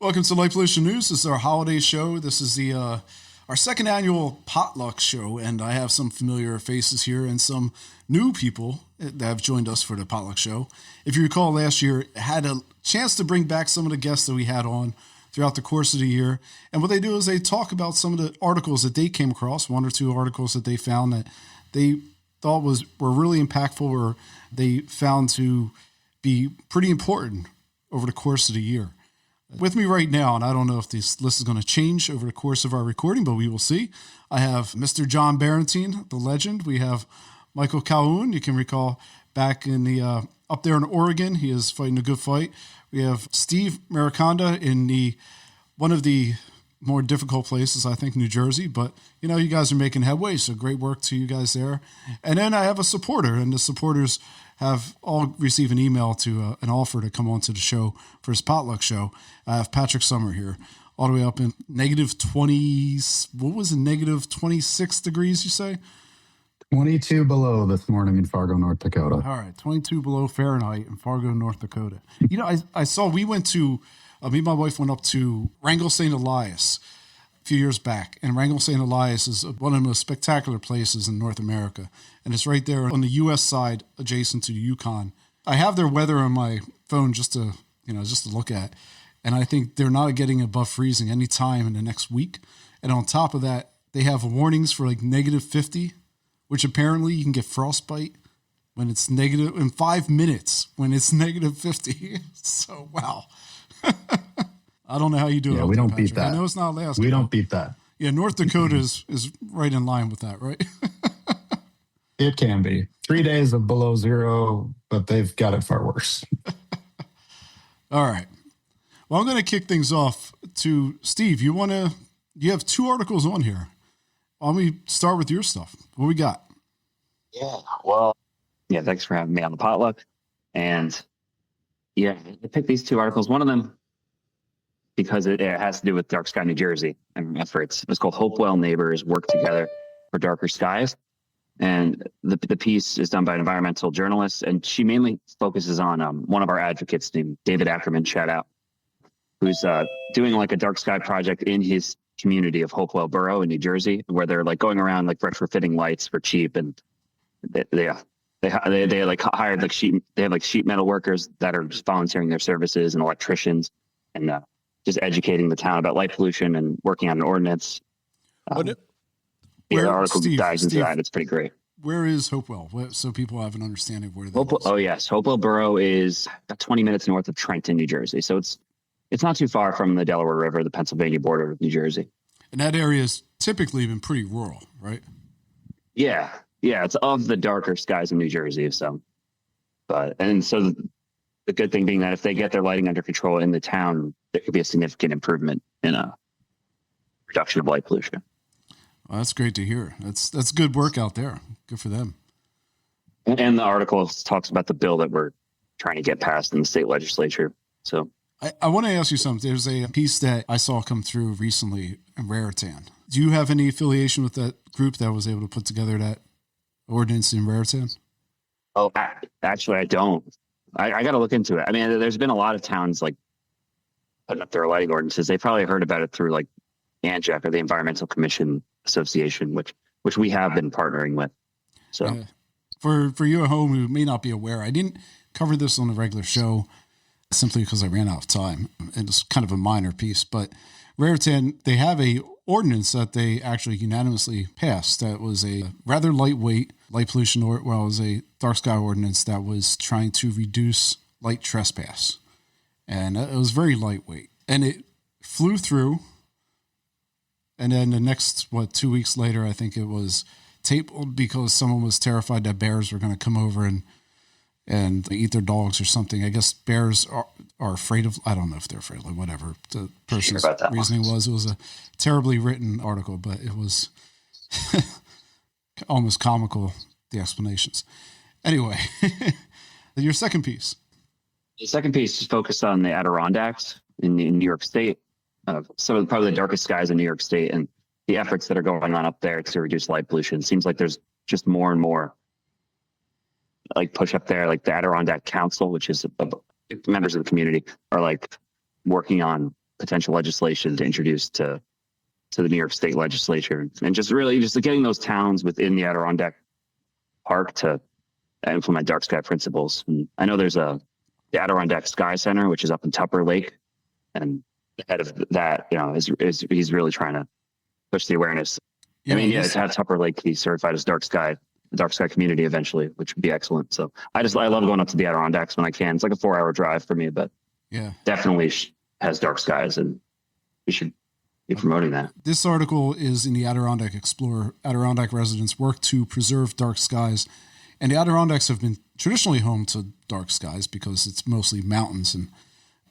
Welcome to Light Pollution News. This is our holiday show. This is the our second annual potluck show, and I have some familiar faces here and some new people that have joined us for the potluck show. If you recall, last year I had a chance to bring back some of the guests that we had on throughout the course of the year, and what they do is they talk about some of the articles that they came across, one or two articles that they found that they thought were really impactful, or they found to be pretty important over the course of the year. With me right now, and I don't know if this list is going to change over the course of our recording, but we will see. I have Mr. John Barentine, the legend. We have Michael Calhoun. You can recall back in the up there in Oregon, he is fighting a good fight. We have Steve Mariconda in one of the more difficult places, I think, New Jersey. But, you know, you guys are making headway, so great work to you guys there. And then I have a supporter, and the supporters have all received an email to an offer to come on to the show for his potluck show. I have Patrick Summer here, all the way up in negative 20, what was it, negative 26 degrees, you say? 22 below this morning in Fargo, North Dakota. All right, 22 below Fahrenheit in Fargo, North Dakota. You know, I saw we went to, me and my wife went up to Wrangell St. Elias a few years back. And Wrangell St. Elias is one of the most spectacular places in North America. And it's right there on the U.S. side, adjacent to the Yukon. I have their weather on my phone just to look at. And I think they're not getting above freezing any time in the next week. And on top of that, they have warnings for like negative 50, which apparently you can get frostbite when it's negative in 5 minutes when it's negative 50. So, wow. I don't know how you do it. Yeah, we don't beat that. I know it's not Alaska. We don't beat that. Yeah, North Dakota is right in line with that, right? It can be. 3 days of below zero, but they've got it far worse. All right. Well, I'm going to kick things off to Steve. You have two articles on here. Why don't we start with your stuff? What we got? Yeah, thanks for having me on the potluck. And yeah, I picked these two articles. One of them, because it has to do with Dark Sky, New Jersey, and efforts. It's called Hopewell Neighbors Work Together for Darker Skies. And the piece is done by an environmental journalist, and she mainly focuses on one of our advocates named David Ackerman, shout out, who's doing like a dark sky project in his community of Hopewell Borough in New Jersey, where they're like going around like retrofitting lights for cheap, and they like hired like sheet metal workers that are just volunteering their services, and electricians, and just educating the town about light pollution and working on an ordinance. The article dives into that. It's pretty great. Where is Hopewell? So people have an understanding of where that is. Oh, yes. Hopewell Borough is about 20 minutes north of Trenton, New Jersey. So it's not too far from the Delaware River, the Pennsylvania border of New Jersey. And that area has typically been pretty rural, right? Yeah. Yeah. It's of the darker skies of New Jersey. So the good thing being that if they get their lighting under control in the town, there could be a significant improvement in a reduction of light pollution. Well, that's great to hear. That's good work out there. Good for them. And the article talks about the bill that we're trying to get passed in the state legislature. So I want to ask you something. There's a piece that I saw come through recently in Raritan. Do you have any affiliation with that group that was able to put together that ordinance in Raritan? Oh, actually, I don't. I got to look into it. I mean, there's been a lot of towns like putting up their lighting ordinances. They probably heard about it through like ANJAC or the Environmental Commission Association, which we have been partnering with. So for you at home who may not be aware, I didn't cover this on a regular show simply because I ran out of time. It's kind of a minor piece, but Raritan, they have a ordinance that they actually unanimously passed that was a rather lightweight light pollution, it was a dark sky ordinance that was trying to reduce light trespass. And it was very lightweight. And it flew through. And then the next, 2 weeks later, I think it was tabled because someone was terrified that bears were going to come over and eat their dogs or something. I guess bears are afraid of, I don't know if they're afraid of, whatever the person's reasoning was. It was a terribly written article, but it was almost comical, the explanations. Anyway, your second piece. The second piece is focused on the Adirondacks in New York State. Some of probably the darkest skies in New York State, and the efforts that are going on up there to reduce light pollution. It seems like there's just more and more like push up there, like the Adirondack Council, which is members of the community are like working on potential legislation to introduce to the New York State Legislature, and just getting those towns within the Adirondack Park to implement dark sky principles. And I know there's the Adirondack Sky Center, which is up in Tupper Lake, and the head of that, he's really trying to push the awareness. To have Tupper Lake be certified as dark sky community eventually, which would be excellent. So I love going up to the Adirondacks when I can. It's like a 4-hour drive for me, but definitely has dark skies, and we should be promoting that. This article is in the Adirondack Explorer. Adirondack residents work to preserve dark skies, and the Adirondacks have been traditionally home to dark skies because it's mostly mountains, and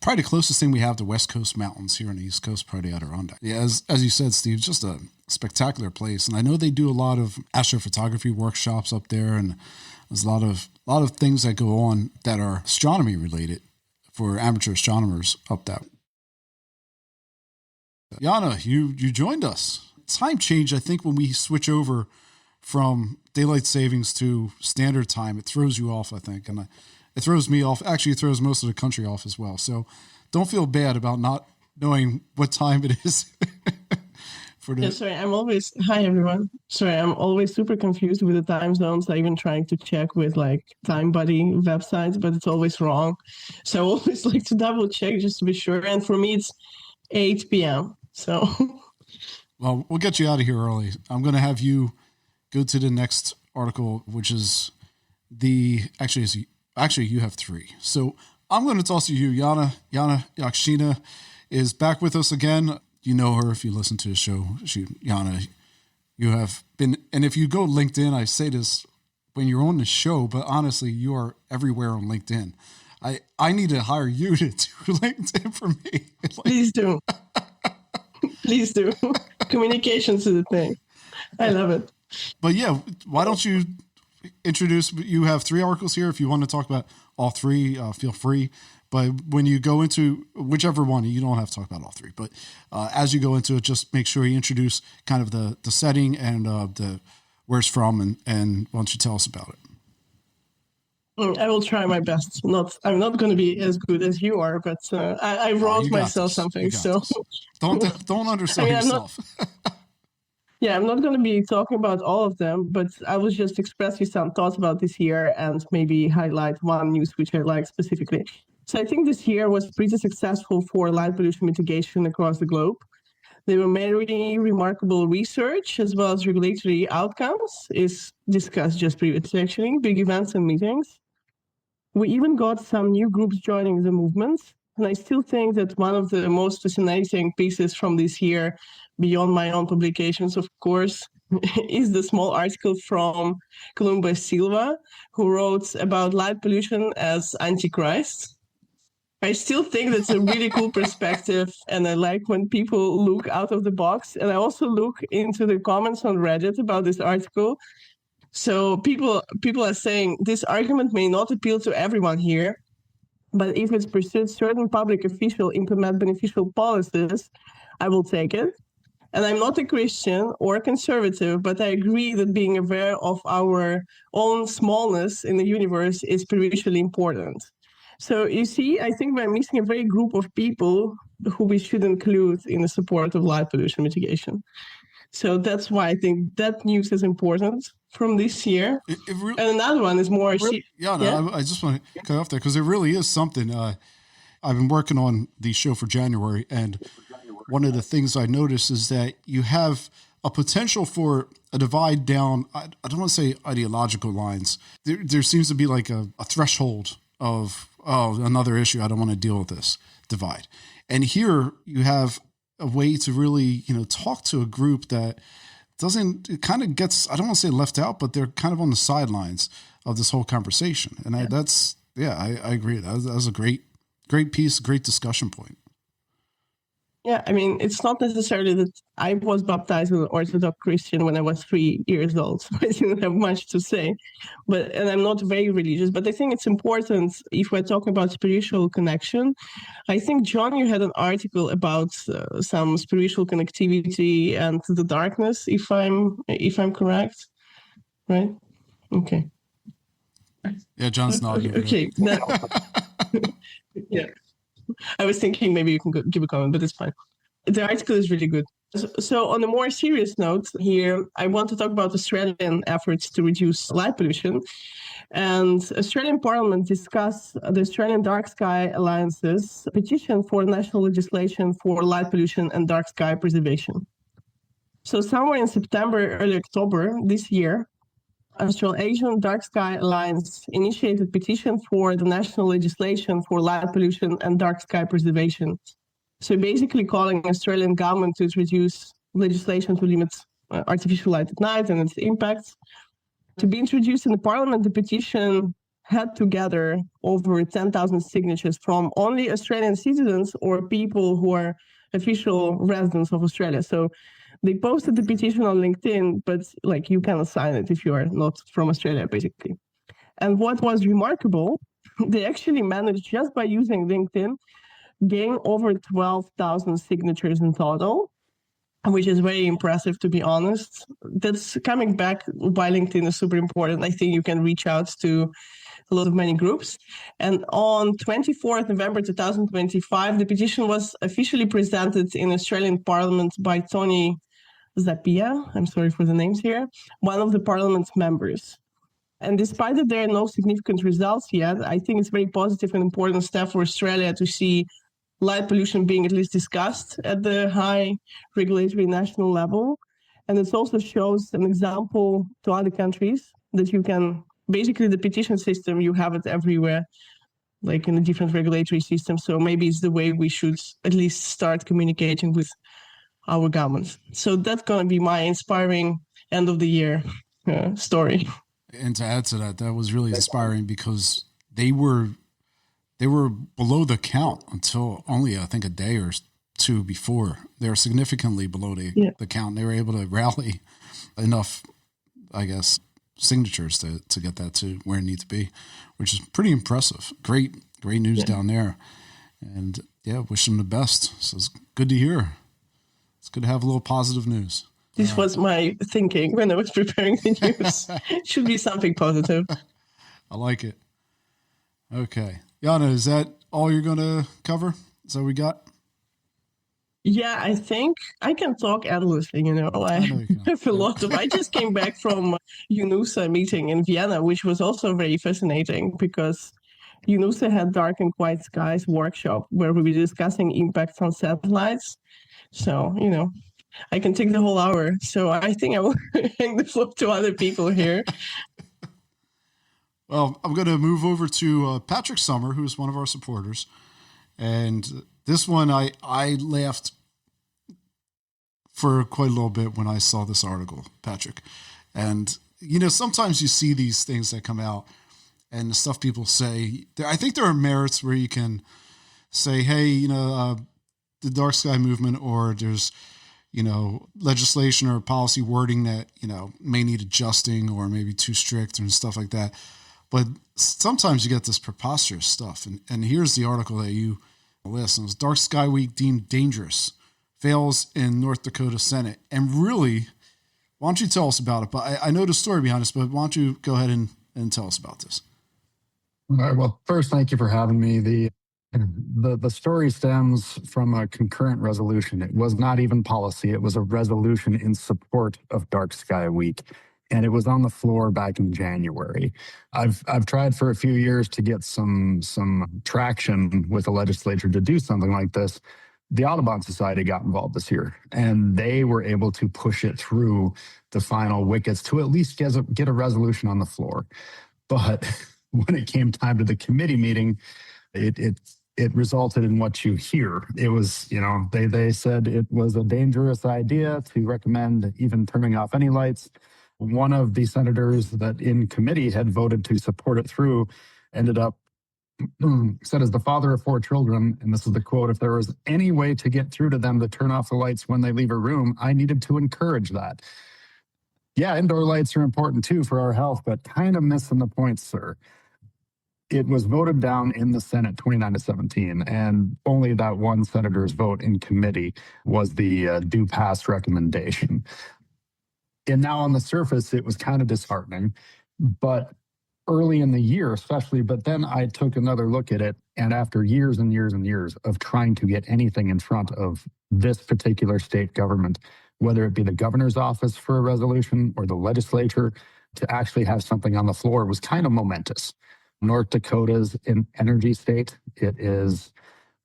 probably the closest thing we have to West Coast mountains here on the East Coast, probably Adirondack. Yeah, as you said, Steve, just a spectacular place, and I know they do a lot of astrophotography workshops up there, and there's a lot of things that go on that are astronomy related for amateur astronomers up that way. Jana, you joined us. Time change, I think, when we switch over from daylight savings to standard time, it throws you off, I think, and it throws me off. Actually, it throws most of the country off as well. So don't feel bad about not knowing what time it is. Hi everyone. Sorry, I'm always super confused with the time zones. I even trying to check with like Time Buddy websites, but it's always wrong. So I always like to double check just to be sure. And for me, it's 8 p.m. So, well, we'll get you out of here early. I'm going to have you go to the next article, which is actually you have 3. So I'm going to toss to you, Jana. Jana Yakshina is back with us again. You know her if you listen to the show. Jana, you have been, and if you go LinkedIn, I say this when you're on the show, but honestly, you are everywhere on LinkedIn. I need to hire you to do LinkedIn for me. Please do. Please do. Communications is the thing. I love it. But yeah, why don't you introduce? You have 3 articles here. If you want to talk about all 3, feel free. But when you go into whichever one, you don't have to talk about all 3. But as you go into it, just make sure you introduce kind of the setting and the where it's from, and why don't you tell us about it? I will try my best. I'm not going to be as good as you are, but I wrote myself something. So don't undersell yourself. I'm not going to be talking about all of them, but I will just express you some thoughts about this year and maybe highlight one news which I like specifically. So I think this year was pretty successful for light pollution mitigation across the globe. There were many remarkable research as well as regulatory outcomes is discussed just previously, actually, big events and meetings. We even got some new groups joining the movements. And I still think that one of the most fascinating pieces from this year, beyond my own publications, of course, is the small article from Columba Silva, who wrote about light pollution as Antichrist. I still think that's a really cool perspective, and I like when people look out of the box. And I also look into the comments on Reddit about this article. So people are saying this argument may not appeal to everyone here, but if it's pursued, certain public officials implement beneficial policies, I will take it. And I'm not a Christian or a conservative, but I agree that being aware of our own smallness in the universe is crucially important. So you see, I think we're missing a very group of people who we should include in the support of light pollution mitigation. So that's why I think that news is important from this year. And another one is more... I just want to cut off there because it really is something. I've been working on the show for January, and one of the things I noticed is that you have a potential for a divide down, I don't want to say ideological lines. There seems to be like a threshold of, another issue, I don't want to deal with this divide. And here you have a way to really, talk to a group that it kind of gets, I don't want to say left out, but they're kind of on the sidelines of this whole conversation. And I agree. That was a great piece, great discussion point. Yeah, I mean, it's not necessarily that I was baptized as an Orthodox Christian when I was 3 years old, so I didn't have much to say. And I'm not very religious, but I think it's important if we're talking about spiritual connection. I think, John, you had an article about some spiritual connectivity and the darkness, if I'm correct, right? Okay. Yeah, John's nodding. Okay. Yeah. I was thinking maybe you can give a comment, but it's fine. The article is really good. So on a more serious note here, I want to talk about Australian efforts to reduce light pollution. And Australian Parliament discussed the Australian Dark Sky Alliance's petition for national legislation for light pollution and dark sky preservation. So somewhere in September, early October this year, Australasian Dark Sky Alliance initiated a petition for the national legislation for light pollution and dark sky preservation. So basically calling Australian government to introduce legislation to limit artificial light at night and its impacts. To be introduced in the parliament, the petition had to gather over 10,000 signatures from only Australian citizens or people who are official residents of Australia. So they posted the petition on LinkedIn, but like you cannot sign it if you are not from Australia, basically. And what was remarkable, they actually managed just by using LinkedIn gain over 12,000 signatures in total, which is very impressive, to be honest. That's coming back why LinkedIn is super important. I think you can reach out to a lot of many groups. And on 24th November 2025, the petition was officially presented in Australian Parliament by Tony Zappia, I'm sorry for the names here, one of the Parliament's members. And despite that there are no significant results yet, I think it's very positive and important step for Australia to see light pollution being at least discussed at the high regulatory national level. And it also shows an example to other countries that you can, basically the petition system, you have it everywhere, like in a different regulatory system. So maybe it's the way we should at least start communicating with our governments. So that's going to be my inspiring end of the year story. And to add to that, that was really inspiring because they were below the count until only, I think, a day or two before. They were significantly below the count. They were able to rally enough, I guess, signatures to get that to where it needs to be, which is pretty impressive. Great news down there. And yeah, wish them the best. So it's good to hear. It's good to have a little positive news. This was my thinking when I was preparing the news. It should be something positive. I like it. Okay. Jana, is that all you're going to cover? Is that what we got? Yeah, I think I can talk endlessly, I have a lot of... I just came back from UNUSA meeting in Vienna, which was also very fascinating because UNUSA had Dark and Quiet Skies workshop where we were discussing impacts on satellites. So, I can take the whole hour. So I think I will hang the floor to other people here. Well, I'm going to move over to Patrick Summer, who's one of our supporters. And this one, I laughed for quite a little bit when I saw this article, Patrick. And, sometimes you see these things that come out and the stuff people say. I think there are merits where you can say, hey, the dark sky movement, or there's, legislation or policy wording that, may need adjusting or maybe too strict and stuff like that. But sometimes you get this preposterous stuff. And here's the article that you list. Dark Sky Week deemed dangerous. Fails in North Dakota Senate. And really, why don't you tell us about it? But I know the story behind this, but why don't you go ahead and tell us about this? All right, well, first, thank you for having me. The story stems from a concurrent resolution. It was not even policy. It was a resolution in support of Dark Sky Week. And it was on the floor back in January. I've tried for a few years to get some traction with the legislature to do something like this. The Audubon Society got involved this year, and they were able to push it through the final wickets to at least get a resolution on the floor. But when it came time to the committee meeting, it resulted in what you hear. It was, they said it was a dangerous idea to recommend even turning off any lights. One of the senators that in committee had voted to support it through ended up, said, as the father of 4 children, and this is the quote, if there was any way to get through to them to turn off the lights when they leave a room, I needed to encourage that. Yeah, indoor lights are important too for our health, but kind of missing the point, sir. It was voted down in the Senate 29-17, and only that one senator's vote in committee was the do pass recommendation. And now on the surface, it was kind of disheartening, but early in the year, especially. But then I took another look at it. And after years and years and years of trying to get anything in front of this particular state government, whether it be the governor's office for a resolution or the legislature, to actually have something on the floor was kind of momentous. North Dakota's an energy state. It is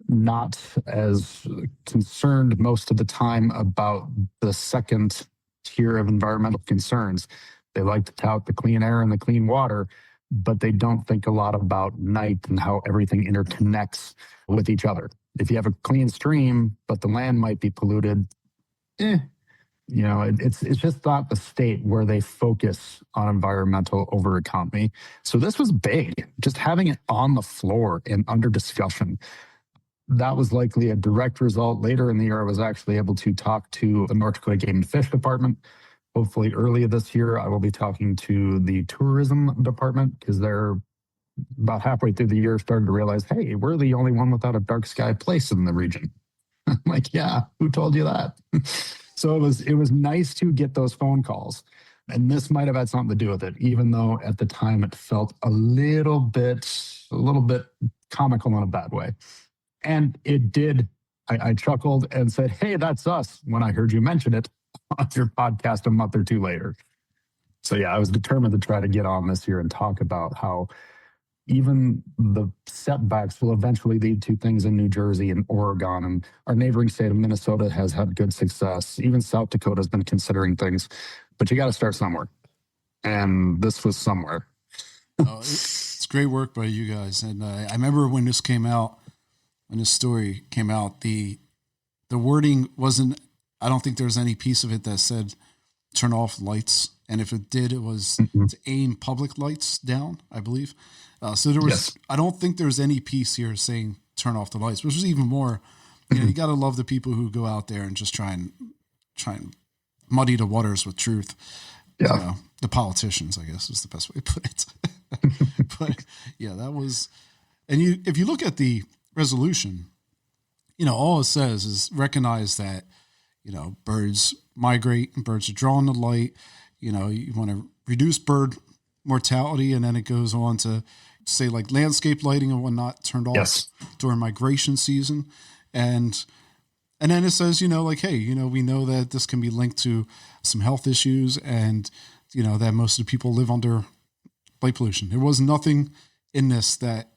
not as concerned most of the time about the second tier of environmental concerns. They like to tout the clean air and the clean water, but they don't think a lot about night and how everything interconnects with each other. If you have a clean stream, but the land might be polluted, it's just not the state where they focus on environmental over economy. So this was big, just having it on the floor and under discussion. That was likely a direct result. Later in the year, I was actually able to talk to the North Dakota Game and Fish Department. Hopefully early this year, I will be talking to the tourism department, because they're about halfway through the year starting to realize, hey, we're the only one without a dark sky place in the region. I'm like, yeah, who told you that? So it was nice to get those phone calls. And this might have had something to do with it, even though at the time it felt a little bit comical in a bad way. And it did. I chuckled and said, hey, that's us, when I heard you mention it on your podcast a month or two later. So yeah, I was determined to try to get on this year and talk about how even the setbacks will eventually lead to things in New Jersey and Oregon, and our neighboring state of Minnesota has had good success. Even South Dakota has been considering things, but you got to start somewhere. And this was somewhere. It's great work by you guys. And I remember when this came out, when this story came out, the wording wasn't, I don't think there was any piece of it that said turn off lights. And if it did, it was to aim public lights down, I believe. So there was, I don't think there's any piece here saying turn off the lights, which was even more, you got to love the people who go out there and just try and muddy the waters with truth. Yeah. The politicians, I guess, is the best way to put it. But yeah, that was, and if you look at the resolution, all it says is recognize that, birds migrate and birds are drawn to light. You want to reduce bird mortality. And then it goes on to say like landscape lighting and whatnot turned off during migration season. And then it says, hey, we know that this can be linked to some health issues and, that most of the people live under light pollution. There was nothing in this that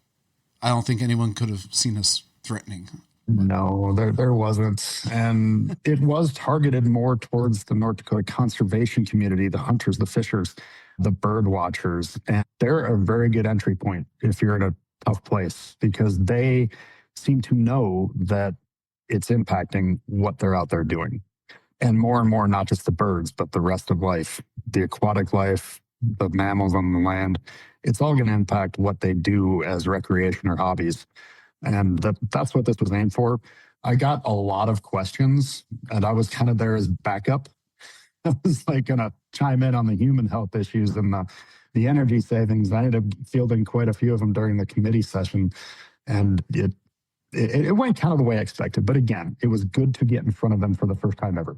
I don't think anyone could have seen as threatening. No, there wasn't. And it was targeted more towards the North Dakota conservation community, the hunters, the fishers, the bird watchers. And they're a very good entry point if you're in a tough place, because they seem to know that it's impacting what they're out there doing. And more, not just the birds, but the rest of life, the aquatic life, the mammals on the land. It's all going to impact what they do as recreation or hobbies. And that's what this was aimed for. I got a lot of questions, and I was kind of there as backup. I was like going to chime in on the human health issues and the energy savings. I ended up fielding quite a few of them during the committee session, and it went kind of the way I expected. But again, it was good to get in front of them for the first time ever.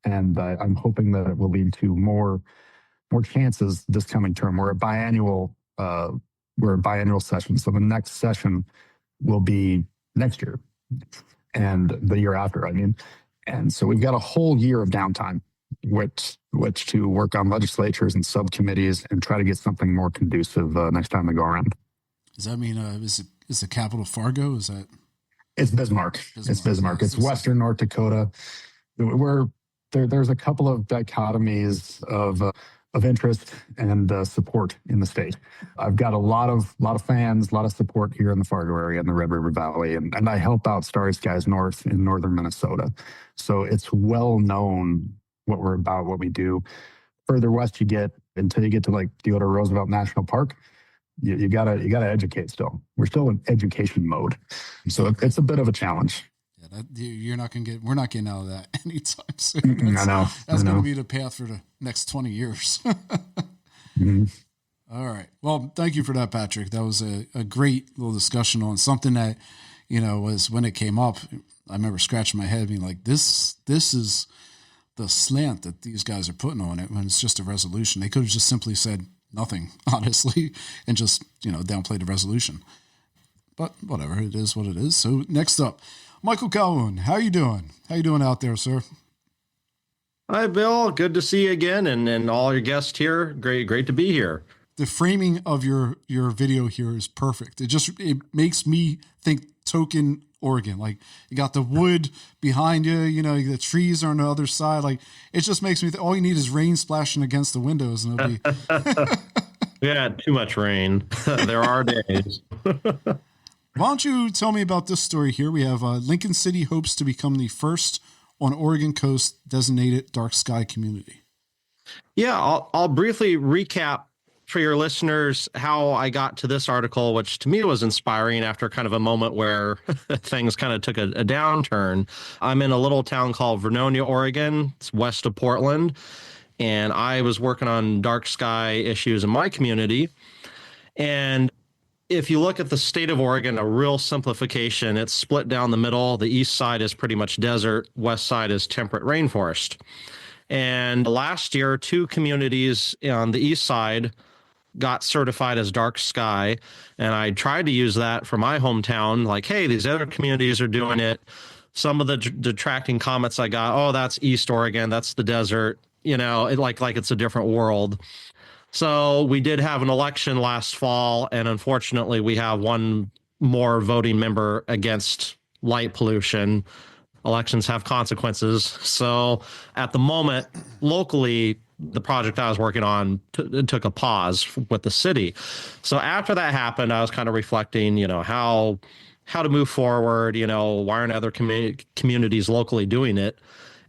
And I'm hoping that it will lead to more chances this coming term. We're a biannual session. So the next session will be next year and the year after, And so we've got a whole year of downtime, which to work on legislatures and subcommittees and try to get something more conducive next time they go around. Does that mean, is the capital Fargo? Is that? It's Bismarck. It's Bismarck. It's Western North Dakota. There's a couple of dichotomies of interest and support in the state. I've got a lot of fans, a lot of support here in the Fargo area and the Red River Valley, and I help out Starry Skies North in northern Minnesota. So it's well known what we're about, what we do. Further west you get, until you get to like Theodore Roosevelt National Park, you gotta educate still. We're still in education mode. So it's a bit of a challenge. Yeah, we're not getting out of that anytime soon. I know. That's going to be the path for the next 20 years. All right. Well, thank you for that, Patrick. That was a great little discussion on something that, was when it came up, I remember scratching my head being like, this is the slant that these guys are putting on it when it's just a resolution. They could have just simply said, nothing, honestly, and just, downplay the resolution. But whatever, it is what it is. So next up, Michael Calhoun, how you doing? How you doing out there, sir? Hi, Bill. Good to see you again, and all your guests here. Great to be here. The framing of your video here is perfect. It makes me think token Oregon. Like, you got the wood behind you, the trees are on the other side. Like, it just makes me think all you need is rain splashing against the windows and it'll be Yeah, too much rain. There are days. Why don't you tell me about this story here? We have Lincoln City hopes to become the first on Oregon coast designated dark sky community. Yeah, I'll briefly recap for your listeners how I got to this article, which to me was inspiring after kind of a moment where things kind of took a downturn. I'm in a little town called Vernonia, Oregon. It's west of Portland. And I was working on dark sky issues in my community. And if you look at the state of Oregon, a real simplification, it's split down the middle. The east side is pretty much desert. West side is temperate rainforest. And last year, 2 communities on the east side got certified as dark sky. And I tried to use that for my hometown. Like, hey, these other communities are doing it. Some of the detracting comments I got, oh, that's East Oregon. That's the desert. Like it's a different world. So we did have an election last fall, and unfortunately, we have one more voting member against light pollution. Elections have consequences. So at the moment, locally, the project I was working on took a pause with the city. So after that happened, I was kind of reflecting, how to move forward. Why aren't other communities locally doing it?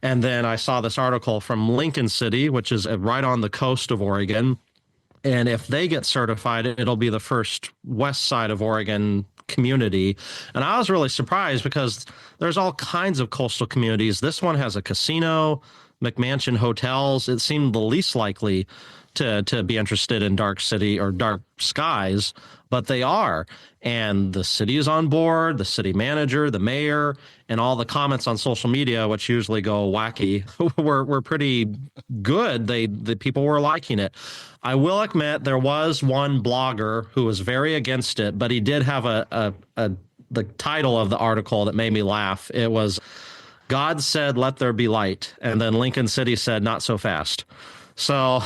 And then I saw this article from Lincoln City, which is right on the coast of Oregon. And if they get certified, it'll be the first west side of Oregon community. And I was really surprised because there's all kinds of coastal communities. This one has a casino, McMansion hotels. It seemed the least likely to be interested in dark city or dark skies, but they are. And the city is on board, the city manager, the mayor, and all the comments on social media, which usually go wacky, were pretty good. The people were liking it. I will admit there was one blogger who was very against it, but he did have the title of the article that made me laugh. It was, God said, let there be light. And then Lincoln City said, not so fast. So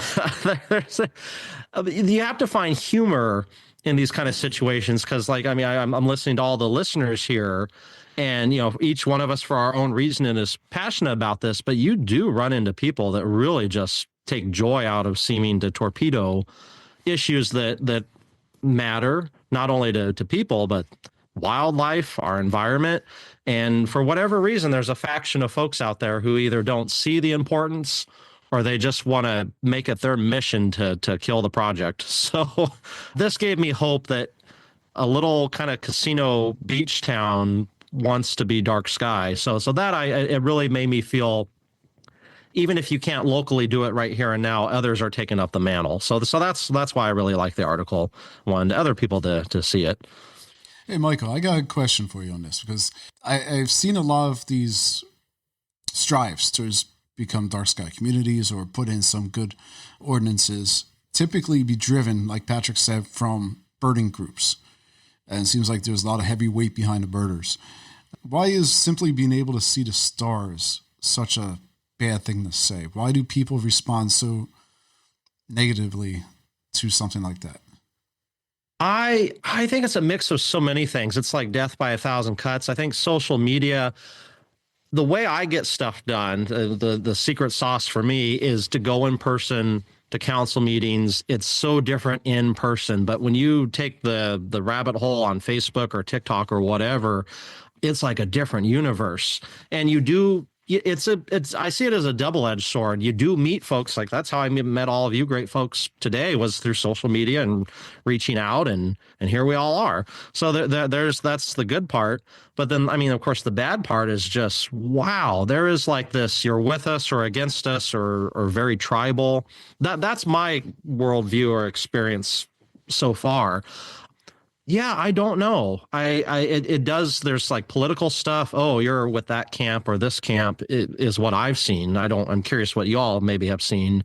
you have to find humor in these kind of situations. Cause I'm listening to all the listeners here, and, each one of us for our own reason and is passionate about this, but you do run into people that really just take joy out of seeming to torpedo issues that matter not only to people, but wildlife, our environment. And for whatever reason, there's a faction of folks out there who either don't see the importance or they just want to make it their mission to kill the project. So this gave me hope that a little kind of casino beach town wants to be dark sky. So that it really made me feel, even if you can't locally do it right here and now, others are taking up the mantle. So that's why I really like the article. Wanted other people to see it. Hey, Michael, I got a question for you on this, because I've seen a lot of these strives to become dark sky communities or put in some good ordinances typically be driven, like Patrick said, from birding groups. And it seems like there's a lot of heavy weight behind the birders. Why is simply being able to see the stars such a bad thing to say? Why do people respond so negatively to something like that? I think it's a mix of so many things. It's like death by 1,000 cuts. I think social media, the way I get stuff done, the secret sauce for me is to go in person to council meetings. It's so different in person. But when you take the rabbit hole on Facebook or TikTok or whatever, it's like a different universe. And I see it as a double-edged sword. You do meet folks, like that's how I met all of you great folks today, was through social media and reaching out, and here we all are. So that's the good part. But then, of course, the bad part is just, wow, there is like this, you're with us or against us or very tribal. That's my worldview or experience so far. Yeah, I don't know. It does. There's like political stuff. Oh, you're with that camp or this camp is what I've seen. I'm curious what y'all maybe have seen.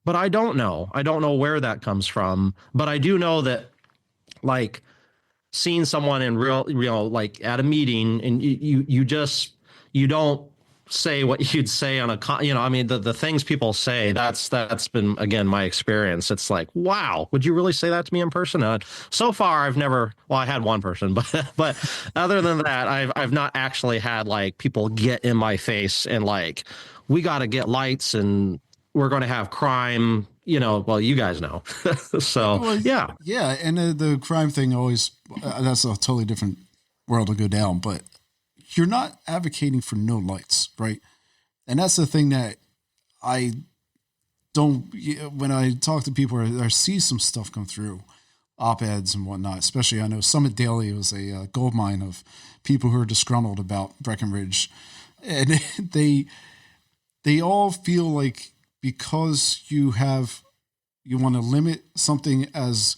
but I don't know. I don't know where that comes from, but I do know that, like, seeing someone in real, like at a meeting, and you don't say what you'd say on a I mean, the things people say, that's been, again, my experience. It's like, wow, would you really say that to me in person? So far I've never, well, I had one person, but other than that, I've not actually had like people get in my face and like, we got to get lights and we're going to have crime, well, you guys know. So Well, yeah. And the crime thing always, that's a totally different world to go down, but you're not advocating for no lights, right? And that's the thing that I don't, when I talk to people or I see some stuff come through, op-eds and whatnot, especially I know Summit Daily was a gold mine of people who are disgruntled about Breckenridge. And they all feel like because you want to limit something as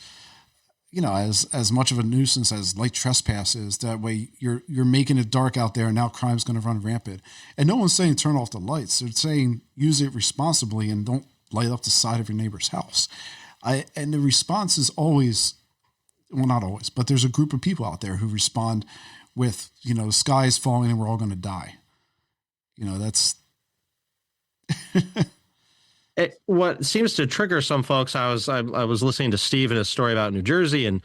much of a nuisance as light trespass is, that way you're making it dark out there and now crime's going to run rampant. And no one's saying turn off the lights. They're saying use it responsibly and don't light up the side of your neighbor's house. And the response is always, well, not always, but there's a group of people out there who respond with, the sky is falling and we're all going to die. That's what seems to trigger some folks. I was listening to Steve and his story about New Jersey, and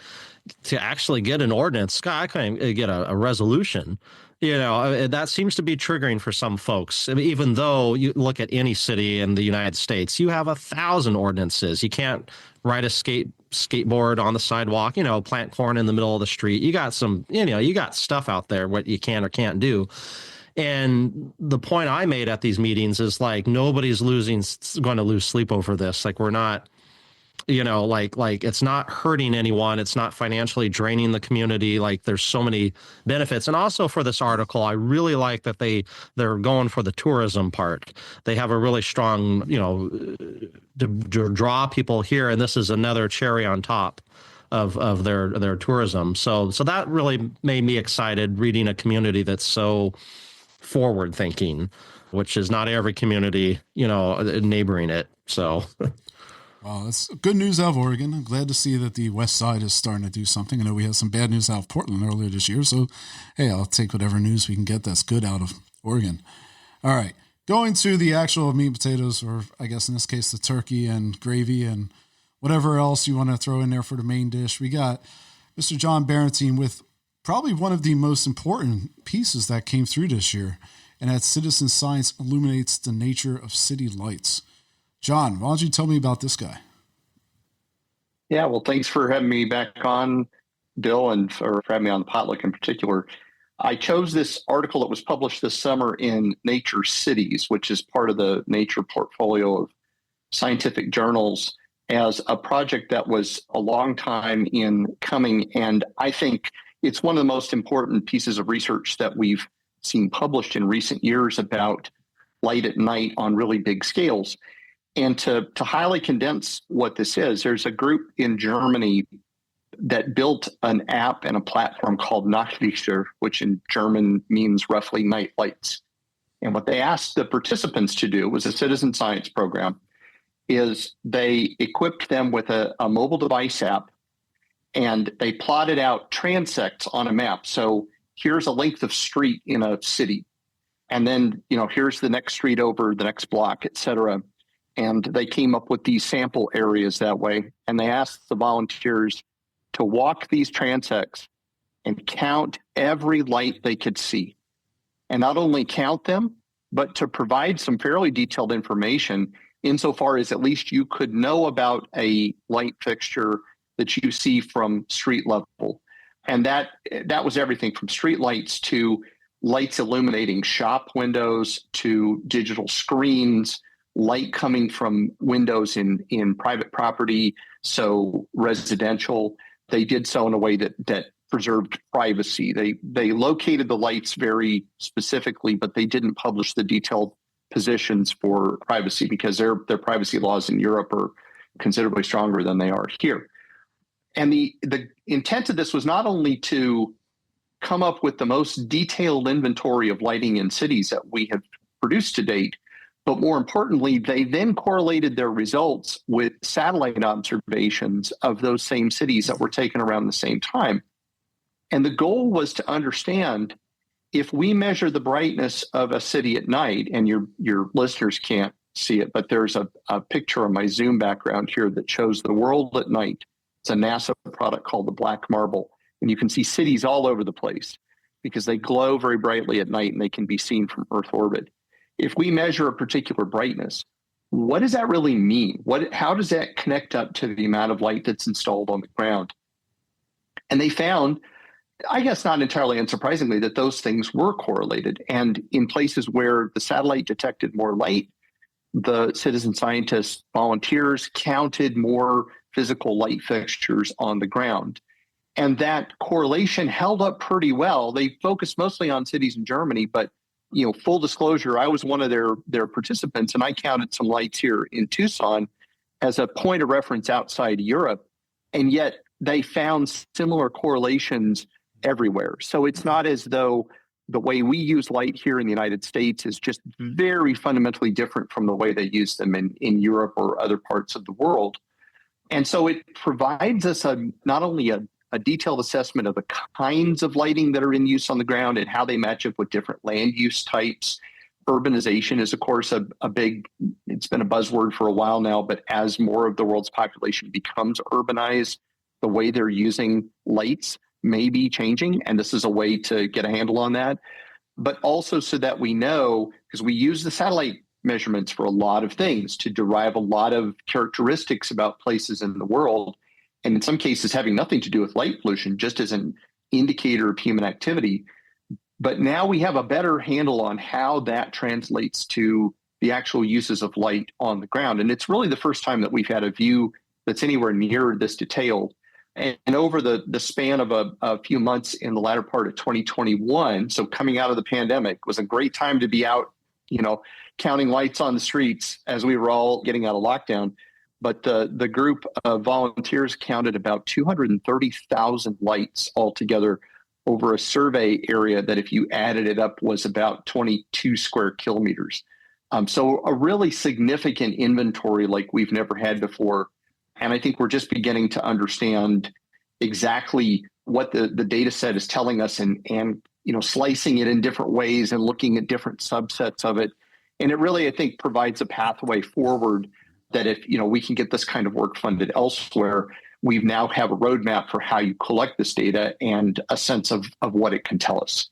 to actually get an ordinance, I couldn't get a resolution. That seems to be triggering for some folks. I mean, even though you look at any city in the United States, you have 1,000 ordinances. You can't ride a skateboard on the sidewalk, plant corn in the middle of the street. You got some, you got stuff out there, what you can or can't do. And the point I made at these meetings is like, nobody's going to lose sleep over this. Like, we're not, like it's not hurting anyone. It's not financially draining the community. Like, there's so many benefits. And also for this article, I really like that they're going for the tourism part. They have a really strong, to draw people here. And this is another cherry on top of their tourism. So that really made me excited, reading a community that's so forward thinking, which is not every community, neighboring it. So wow, that's good news out of Oregon. I'm glad to see that the West Side is starting to do something. I know we had some bad news out of Portland earlier this year, so hey, I'll take whatever news we can get that's good out of Oregon. All right, going to the actual meat and potatoes, or I guess in this case the turkey and gravy and whatever else you want to throw in there for the main dish. We got Mr. John Barentine with probably one of the most important pieces that came through this year, and that citizen science illuminates the nature of city lights. John, why don't you tell me about this guy? Yeah, well, thanks for having me back on, Bill, and for having me on the potluck in particular. I chose this article that was published this summer in Nature Cities, which is part of the Nature portfolio of scientific journals, as a project that was a long time in coming. And I think it's one of the most important pieces of research that we've seen published in recent years about light at night on really big scales. And to highly condense what this is, there's a group in Germany that built an app and a platform called Nachtlichter, which in German means roughly night lights. And what they asked the participants to do was a citizen science program, is they equipped them with a mobile device app, and they plotted out transects on a map. So here's a length of street in a city. And then, here's the next street over, the next block, et cetera. And they came up with these sample areas that way. And they asked the volunteers to walk these transects and count every light they could see. And not only count them, but to provide some fairly detailed information insofar as at least you could know about a light fixture that you see from street level. And that was everything from street lights to lights illuminating shop windows to digital screens, light coming from windows in private property, so residential. They did so in a way that preserved privacy. They located the lights very specifically, but they didn't publish the detailed positions for privacy because their privacy laws in Europe are considerably stronger than they are here. And the intent of this was not only to come up with the most detailed inventory of lighting in cities that we have produced to date, But more importantly, they then correlated their results with satellite observations of those same cities that were taken around the same time. And the goal was to understand, if we measure the brightness of a city at night, and your listeners can't see it, but there's a picture on my Zoom background here that shows the world at night. It's a NASA product called the Black Marble. And you can see cities all over the place because they glow very brightly at night and they can be seen from Earth orbit. If we measure a particular brightness, what does that really mean? How does that connect up to the amount of light that's installed on the ground? And they found, I guess not entirely unsurprisingly, that those things were correlated. And in places where the satellite detected more light, the citizen scientists, volunteers counted more physical light fixtures on the ground. And that correlation held up pretty well. They focused mostly on cities in Germany, but full disclosure, I was one of their participants, and I counted some lights here in Tucson as a point of reference outside Europe. And yet they found similar correlations everywhere. So it's not as though the way we use light here in the United States is just very fundamentally different from the way they use them in Europe or other parts of the world. And so it provides us not only a detailed assessment of the kinds of lighting that are in use on the ground and how they match up with different land use types. Urbanization is, of course, it's been a buzzword for a while now, but as more of the world's population becomes urbanized, the way they're using lights may be changing, and this is a way to get a handle on that. But also so that we know, because we use the satellite measurements for a lot of things to derive a lot of characteristics about places in the world, and in some cases having nothing to do with light pollution, just as an indicator of human activity. But now we have a better handle on how that translates to the actual uses of light on the ground. And it's really the first time that we've had a view that's anywhere near this detailed. And over the span of a few months in the latter part of 2021, so coming out of the pandemic, was a great time to be out, counting lights on the streets as we were all getting out of lockdown. But the group of volunteers counted about 230,000 lights altogether over a survey area that, if you added it up, was about 22 square kilometers. So a really significant inventory like we've never had before. And I think we're just beginning to understand exactly what the data set is telling us and slicing it in different ways and looking at different subsets of it. And it really, I think, provides a pathway forward that if we can get this kind of work funded elsewhere, we now have a roadmap for how you collect this data and a sense of what it can tell us.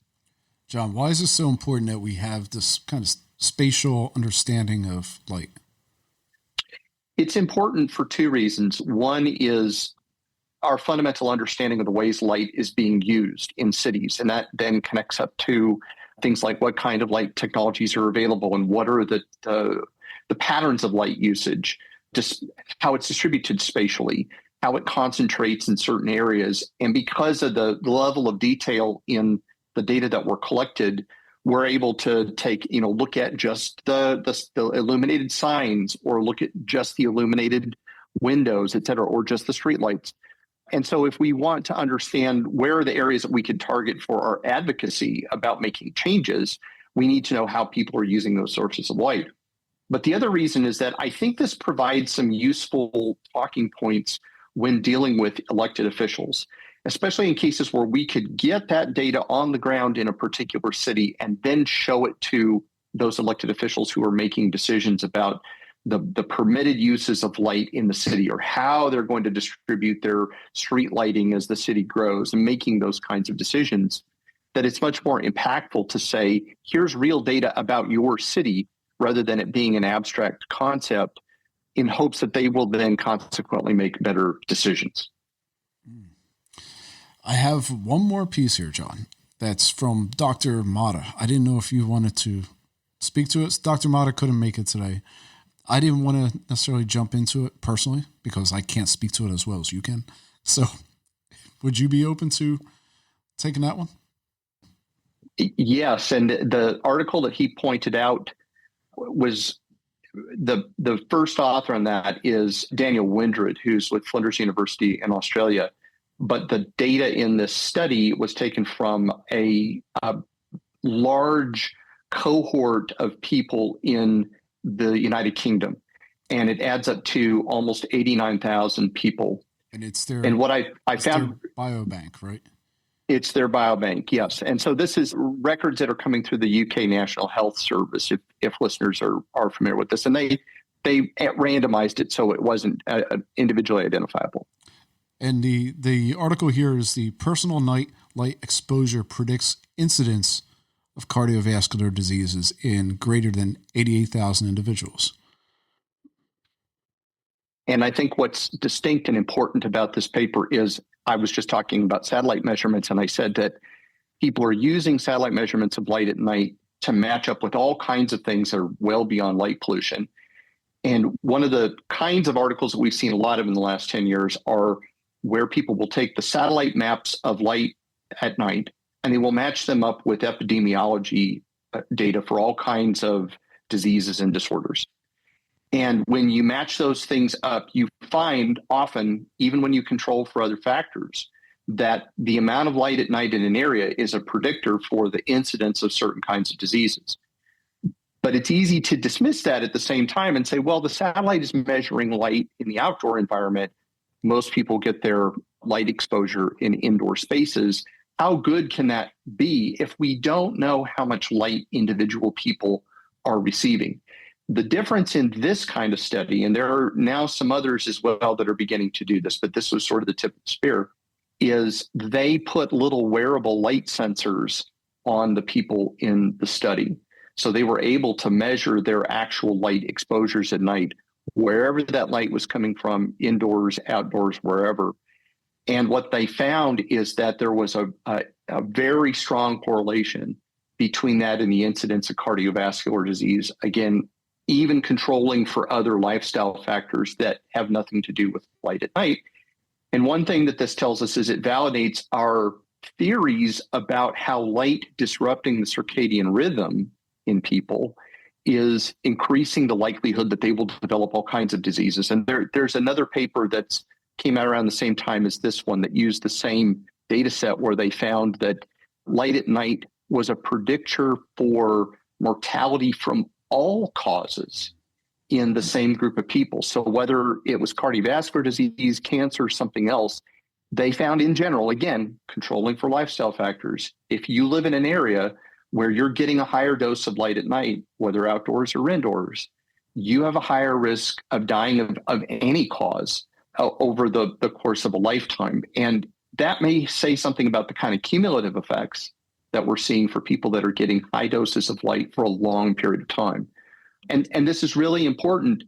John, why is it so important that we have this kind of spatial understanding of light? It's important for two reasons. One is our fundamental understanding of the ways light is being used in cities, and that then connects up to things like what kind of light technologies are available and what are the patterns of light usage, just how it's distributed spatially, how it concentrates in certain areas. And because of the level of detail in the data that were collected, we're able to take, look at just the illuminated signs, or look at just the illuminated windows, et cetera, or just the streetlights. And so if we want to understand where are the areas that we could target for our advocacy about making changes, we need to know how people are using those sources of light. But the other reason is that I think this provides some useful talking points when dealing with elected officials, especially in cases where we could get that data on the ground in a particular city and then show it to those elected officials who are making decisions about the permitted uses of light in the city, or how they're going to distribute their street lighting as the city grows, and making those kinds of decisions, that it's much more impactful to say, here's real data about your city, rather than it being an abstract concept, in hopes that they will then consequently make better decisions. I have one more piece here, John, that's from Dr. Mata. I didn't know if you wanted to speak to it. Dr. Mata couldn't make it today. I didn't want to necessarily jump into it personally because I can't speak to it as well as you can. So would you be open to taking that one? Yes. And the article that he pointed out was the first author on that is Daniel Windred, who's with Flinders University in Australia. But the data in this study was taken from a large cohort of people in the United Kingdom, and it adds up to almost 89,000 people. And it's their and what I found their biobank, right? It's their biobank, yes. And so this is records that are coming through the UK National Health Service, if listeners are familiar with this. And they randomized it so it wasn't individually identifiable. And the article here is the personal night light exposure predicts incidence of cardiovascular diseases in greater than 88,000 individuals. And I think what's distinct and important about this paper is I was just talking about satellite measurements, and I said that people are using satellite measurements of light at night to match up with all kinds of things that are well beyond light pollution. And one of the kinds of articles that we've seen a lot of in the last 10 years are where people will take the satellite maps of light at night and they will match them up with epidemiology data for all kinds of diseases and disorders. And when you match those things up, you find often, even when you control for other factors, that the amount of light at night in an area is a predictor for the incidence of certain kinds of diseases. But it's easy to dismiss that at the same time and say, well, the satellite is measuring light in the outdoor environment. Most people get their light exposure in indoor spaces. How good can that be if we don't know how much light individual people are receiving? The difference in this kind of study, and there are now some others as well that are beginning to do this, but this was sort of the tip of the spear, is they put little wearable light sensors on the people in the study. So they were able to measure their actual light exposures at night, wherever that light was coming from, indoors, outdoors, wherever. And what they found is that there was a very strong correlation between that and the incidence of cardiovascular disease. Again, even controlling for other lifestyle factors that have nothing to do with light at night. And one thing that this tells us is it validates our theories about how light disrupting the circadian rhythm in people is increasing the likelihood that they will develop all kinds of diseases. And there's another paper that's came out around the same time as this one that used the same data set where they found that light at night was a predictor for mortality from all causes in the same group of people. So whether it was cardiovascular disease, cancer, something else, they found in general, again, controlling for lifestyle factors, if you live in an area where you're getting a higher dose of light at night, whether outdoors or indoors, you have a higher risk of dying of any cause over the course of a lifetime. And that may say something about the kind of cumulative effects that we're seeing for people that are getting high doses of light for a long period of time. And this is really important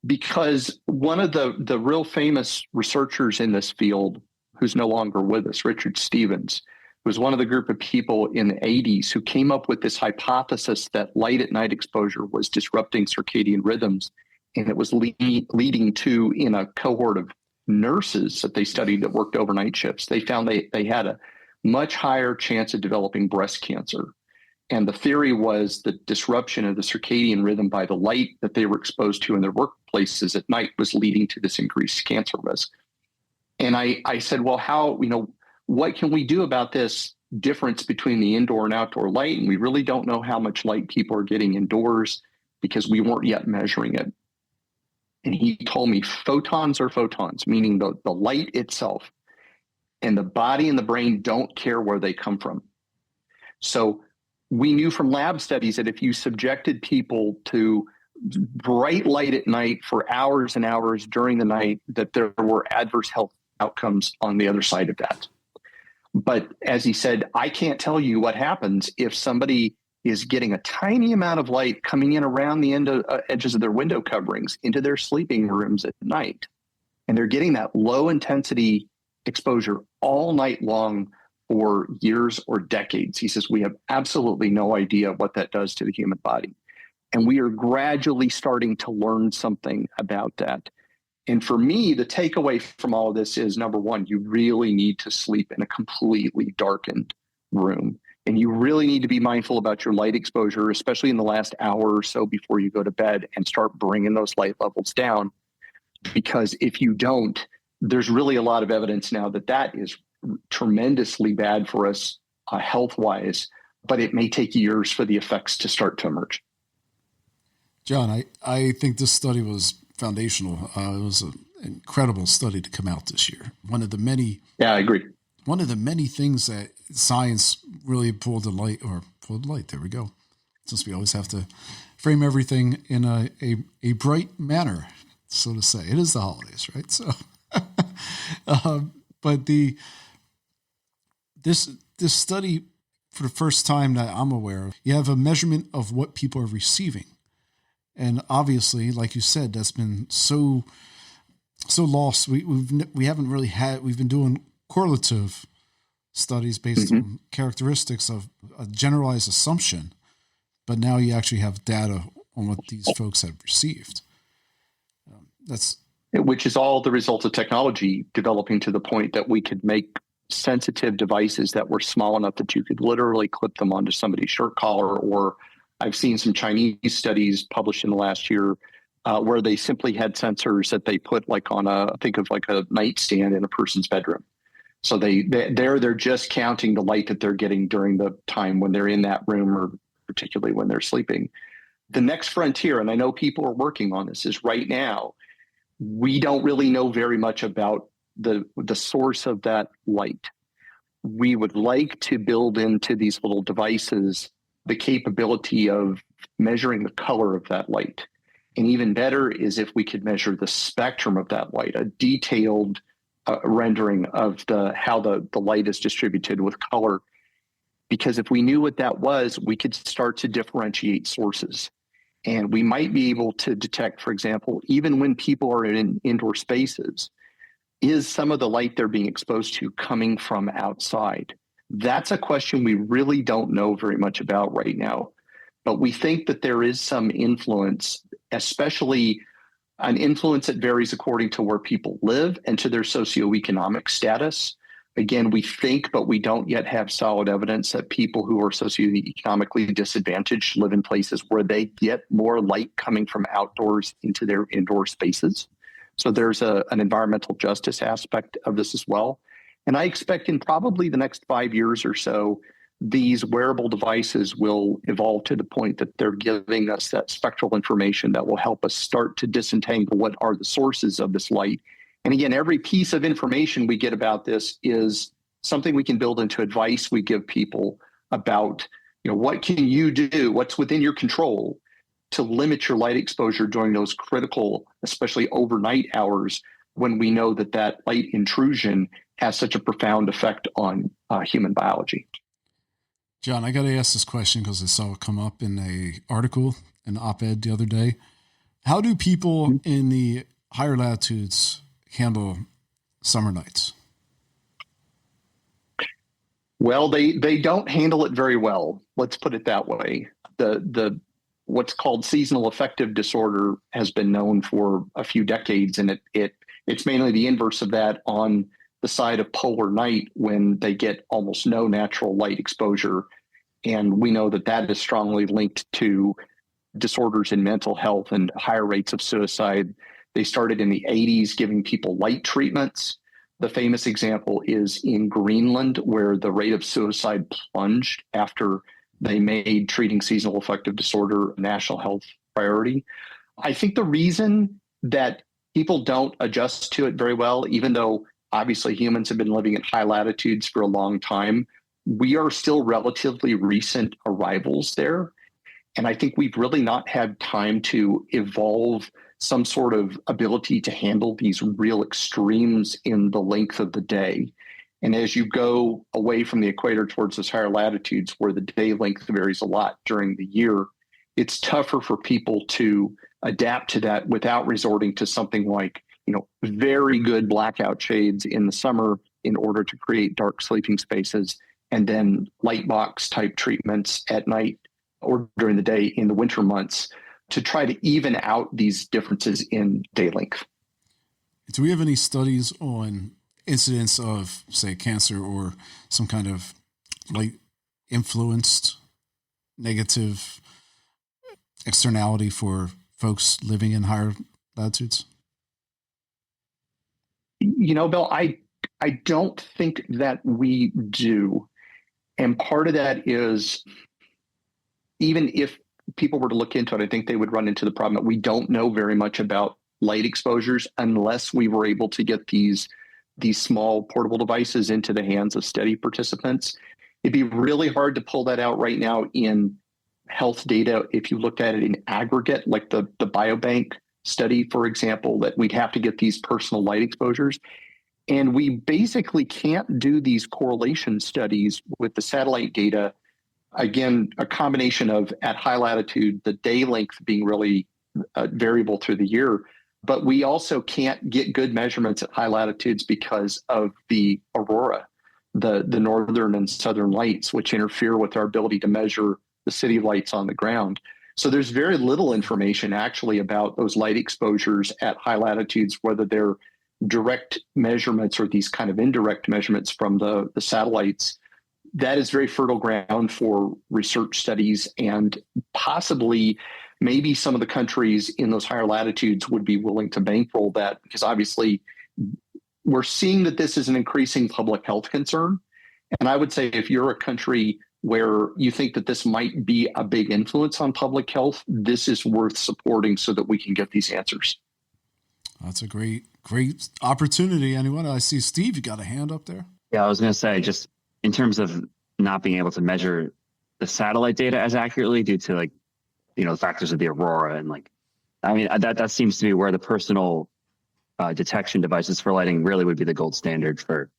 because one of the real famous researchers in this field, who's no longer with us, Richard Stevens, was one of the group of people in the 80s who came up with this hypothesis that light at night exposure was disrupting circadian rhythms. And it was leading to, in a cohort of nurses that they studied that worked overnight shifts, they found they had a much higher chance of developing breast cancer. And the theory was the disruption of the circadian rhythm by the light that they were exposed to in their workplaces at night was leading to this increased cancer risk. And I said, well, what can we do about this difference between the indoor and outdoor light? And we really don't know how much light people are getting indoors because we weren't yet measuring it. And he told me photons are photons, meaning the light itself. And the body and the brain don't care where they come from. So we knew from lab studies that if you subjected people to bright light at night for hours and hours during the night, that there were adverse health outcomes on the other side of that. But as he said, I can't tell you what happens if somebody is getting a tiny amount of light coming in around the edges of their window coverings into their sleeping rooms at night. And they're getting that low intensity exposure all night long for years or decades. He says, we have absolutely no idea what that does to the human body. And we are gradually starting to learn something about that. And for me, the takeaway from all of this is, number one, you really need to sleep in a completely darkened room. And you really need to be mindful about your light exposure, especially in the last hour or so before you go to bed, and start bringing those light levels down. Because if you don't, there's really a lot of evidence now that is tremendously bad for us health-wise, but it may take years for the effects to start to emerge. John, I think this study was foundational. It was an incredible study to come out this year. Yeah, I agree. One of the many things that science really pulled to light, there we go. Since we always have to frame everything in a bright manner, so to say. It is the holidays, right? So, but this study, for the first time that I'm aware of, you have a measurement of what people are receiving. And obviously, like you said, that's been so lost. We haven't really had. We've been doing correlative studies based on characteristics of a generalized assumption, but now you actually have data on what these folks have received. Which is all the result of technology developing to the point that we could make sensitive devices that were small enough that you could literally clip them onto somebody's shirt collar. Or I've seen some Chinese studies published in the last year where they simply had sensors that they put like on think of like a nightstand in a person's bedroom. So they're just counting the light that they're getting during the time when they're in that room, or particularly when they're sleeping. The next frontier, and I know people are working on this, is right now we don't really know very much about the source of that light. We would like to build into these little devices the capability of measuring the color of that light. And even better is if we could measure the spectrum of that light, a detailed rendering of how the light is distributed with color. Because if we knew what that was, we could start to differentiate sources. And we might be able to detect, for example, even when people are in indoor spaces, is some of the light they're being exposed to coming from outside? That's a question we really don't know very much about right now. But we think that there is some influence, especially an influence that varies according to where people live and to their socioeconomic status. Again, we think, but we don't yet have solid evidence that people who are socioeconomically disadvantaged live in places where they get more light coming from outdoors into their indoor spaces. So there's an environmental justice aspect of this as well. And I expect in probably the next 5 years or so, these wearable devices will evolve to the point that they're giving us that spectral information that will help us start to disentangle what are the sources of this light. And again, every piece of information we get about this is something we can build into advice we give people about, what can you do, what's within your control to limit your light exposure during those critical, especially overnight hours, when we know that light intrusion has such a profound effect on human biology. John, I got to ask this question because I saw it come up in an op-ed the other day. How do people in the higher latitudes handle summer nights? Well, they don't handle it very well. Let's put it that way. The what's called seasonal affective disorder has been known for a few decades, and it's mainly the inverse of that on the side of polar night when they get almost no natural light exposure. And we know that is strongly linked to disorders in mental health and higher rates of suicide. They started in the 80s giving people light treatments. The famous example is in Greenland, where the rate of suicide plunged after they made treating seasonal affective disorder a national health priority. I think the reason that people don't adjust to it very well, even though obviously humans have been living at high latitudes for a long time, we are still relatively recent arrivals there. And I think we've really not had time to evolve some sort of ability to handle these real extremes in the length of the day. And as you go away from the equator towards those higher latitudes where the day length varies a lot during the year, it's tougher for people to adapt to that without resorting to something like, very good blackout shades in the summer in order to create dark sleeping spaces, and then light box type treatments at night or during the day in the winter months to try to even out these differences in day length. Do we have any studies on incidence of, say, cancer or some kind of light influenced negative externality for folks living in higher latitudes? Bill, I don't think that we do. And part of that is, even if people were to look into it, I think they would run into the problem that we don't know very much about light exposures unless we were able to get these small portable devices into the hands of study participants. It'd be really hard to pull that out right now in health data. If you looked at it in aggregate, like the biobank study, for example, that we'd have to get these personal light exposures. And we basically can't do these correlation studies with the satellite data. Again, a combination of at high latitude, the day length being really variable through the year, but we also can't get good measurements at high latitudes because of the aurora, the northern and southern lights, which interfere with our ability to measure the city lights on the ground. So there's very little information actually about those light exposures at high latitudes, whether they're direct measurements or these kind of indirect measurements from the satellites. That is very fertile ground for research studies, and possibly maybe some of the countries in those higher latitudes would be willing to bankroll that, because obviously we're seeing that this is an increasing public health concern. And I would say if you're a country where you think that this might be a big influence on public health, this is worth supporting so that we can get these answers. That's a great opportunity. Anyone? I see Steve, you got a hand up there. Yeah, I was going to say, just in terms of not being able to measure the satellite data as accurately due to the factors of the aurora and that seems to be where the personal detection devices for lighting really would be the gold standard for,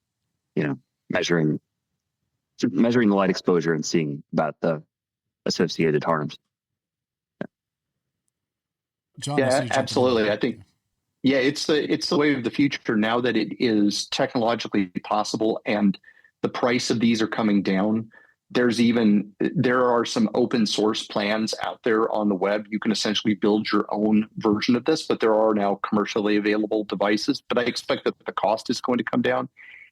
measuring the light exposure and seeing about the associated harms. John, yeah, absolutely. I think, it's the way of the future now that it is technologically possible and the price of these are coming down. There are some open source plans out there on the web. You can essentially build your own version of this, but there are now commercially available devices. But I expect that the cost is going to come down.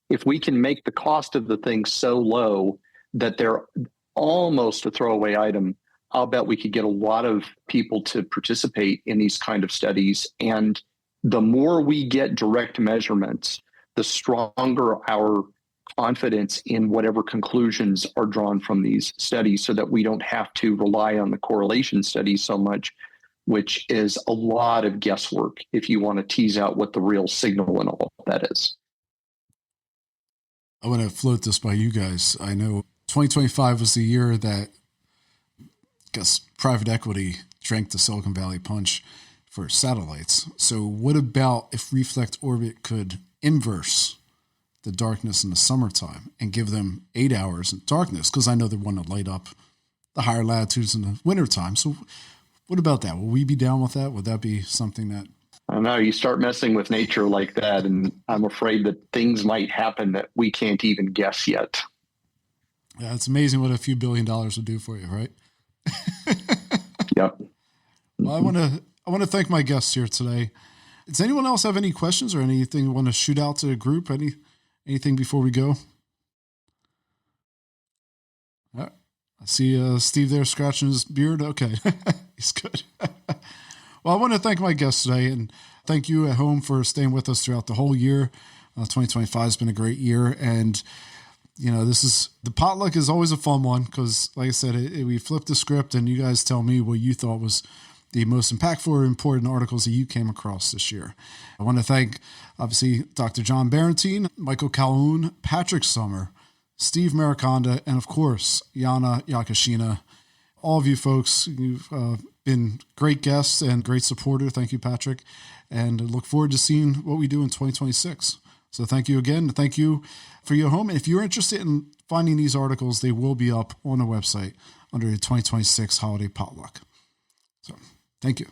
If we can make the cost of the thing so low that they're almost a throwaway item, I'll bet we could get a lot of people to participate in these kind of studies. And the more we get direct measurements, the stronger our confidence in whatever conclusions are drawn from these studies, so that we don't have to rely on the correlation studies so much, which is a lot of guesswork if you want to tease out what the real signal and all of that is. I want to float this by you guys. I know 2025 was the year that private equity drank the Silicon Valley punch for satellites. So what about if Reflect Orbit could inverse the darkness in the summertime and give them 8 hours in darkness? Because I know they want to light up the higher latitudes in the wintertime. So what about that? Will we be down with that? Would that be something that... I don't know. You start messing with nature like that, and I'm afraid that things might happen that we can't even guess yet. Yeah, it's amazing what a few $1 billion would do for you, right? Yep. Well, I want to thank my guests here today. Does anyone else have any questions or anything you want to shoot out to the group? Anything before we go? I see Steve there scratching his beard. Okay, he's good. Well, I want to thank my guests today, and thank you at home for staying with us throughout the whole year. 2025 has been a great year, and the potluck is always a fun one because, like I said, we flipped the script, and you guys tell me what you thought was the most impactful or important articles that you came across this year. I want to thank, obviously, Dr. John Barentine, Michael Calhoun, Patrick Summer, Steve Mariconda, and, of course, Yana Yakashina. All of you folks, you've been great guests and great supporter. Thank you, Patrick. And I look forward to seeing what we do in 2026. So thank you again. Thank you for your home. If you're interested in finding these articles, they will be up on the website under the 2026 Holiday Potluck. So thank you.